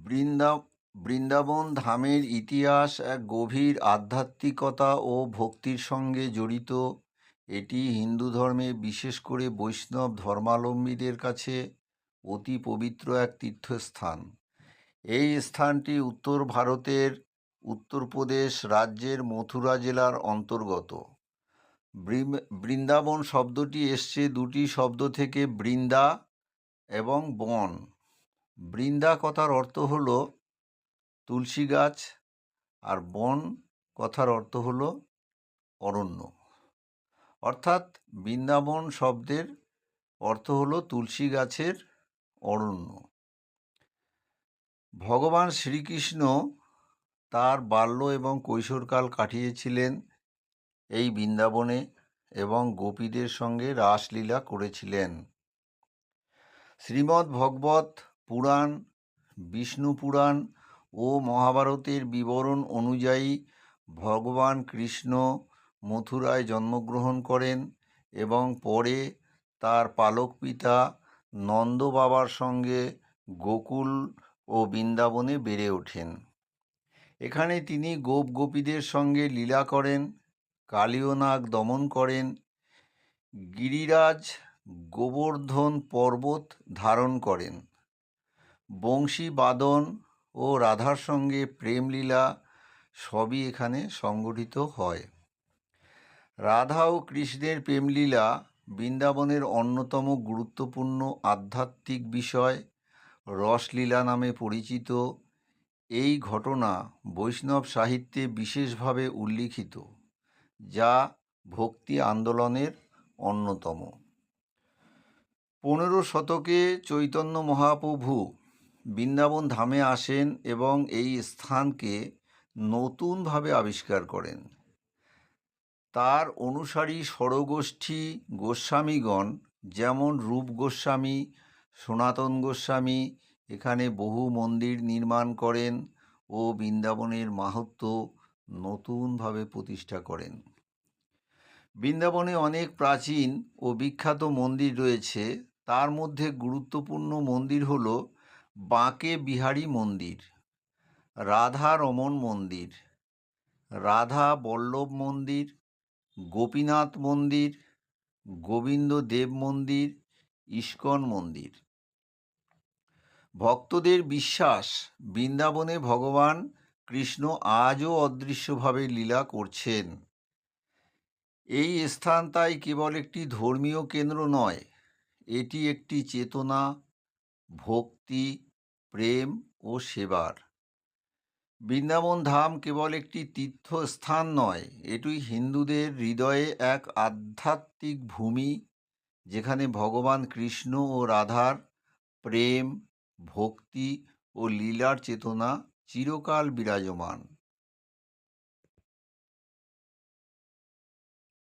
বৃন্দা বৃন্দাবন ধামের ইতিহাস এক গভীর আধ্যাত্মিকতা ও ভক্তির সঙ্গে জড়িত। এটি হিন্দু ধর্মে, বিশেষ করে বৈষ্ণব ধর্মাবলম্বীদের কাছে অতি পবিত্র এক তীর্থস্থান। এই স্থানটি উত্তর ভারতের উত্তরপ্রদেশ রাজ্যের মথুরা জেলার অন্তর্গত। বৃন্দাবন শব্দটি এসছে দুটি শব্দ থেকে, বৃন্দা এবং বন। বৃন্দা কথার অর্থ হলো তুলসী গাছ, আর বন কথার অর্থ হলো অরণ্য। অর্থাৎ বৃন্দাবন শব্দের অর্থ হলো তুলসী গাছের অরণ্য। ভগবান শ্রীকৃষ্ণ তার বাল্য এবং কৈশোরকাল কাটিয়েছিলেন এই বৃন্দাবনে এবং গোপীদের সঙ্গে রাসলীলা করেছিলেন। শ্রীমদ্ ভগবত পুরাণ, বিষ্ণু পুরাণ ও মহাভারতের বিবরণ অনুযায়ী ভগবান কৃষ্ণ মথুরায় জন্মগ্রহণ করেন এবং পরে তার পালক পিতা নন্দ বাবার সঙ্গে গোকুল ও বৃন্দাবনে বেড়ে ওঠেন। এখানে তিনি গোপীদের সঙ্গে লীলা করেন, কালীয় নাগ দমন করেন, গিরিরাজ গোবর্ধন পর্বত ধারণ করেন, বংশী বাদন ও রাধার সঙ্গে প্রেমলীলা সবই এখানে সংগঠিত হয়। রাধা ও কৃষ্ণের প্রেমলীলা বৃন্দাবনের অন্যতম গুরুত্বপূর্ণ আধ্যাত্মিক বিষয়, রসলীলা নামে পরিচিত। এই ঘটনা বৈষ্ণব সাহিত্যে বিশেষভাবে উল্লিখিত, যা ভক্তি আন্দোলনের অন্যতম। 15 শতকে চৈতন্য মহাপ্রভু বৃন্দাবন ধামে আসেন এবং এই স্থানকে নতুনভাবে আবিষ্কার করেন। তার অনুসারী ষড়গোষ্ঠী গোস্বামীগণ, যেমন রূপ গোস্বামী, সনাতন গোস্বামী, এখানে বহু মন্দির নির্মাণ করেন ও বৃন্দাবনের মাহাত্ম্য নতুনভাবে প্রতিষ্ঠা করেন। বৃন্দাবনে অনেক প্রাচীন ও বিখ্যাত মন্দির রয়েছে। তার মধ্যে গুরুত্বপূর্ণ মন্দির হল বাঁকে বিহারী মন্দির, রাধা রমন মন্দির, রাধা বল্লভ মন্দির, গোপীনাথ মন্দির, গোবিন্দ দেব মন্দির, ইস্কন মন্দির। ভক্তদের বিশ্বাস, বৃন্দাবনে ভগবান কৃষ্ণ আজও অদৃশ্যভাবে লীলা করছেন। এই স্থান তাই কেবল একটি ধর্মীয় কেন্দ্র নয়, এটি একটি চেতনা, ভক্তি, প্রেম ও সেবার। বৃন্দাবন ধাম কেবল একটি তীর্থস্থান নয়, এটি হিন্দুদের হৃদয়ে এক আধ্যাত্মিক ভূমি, যেখানে ভগবান কৃষ্ণ ও রাধার প্রেম, ভক্তি ও লীলার চেতনা চিরকাল বিরাজমান।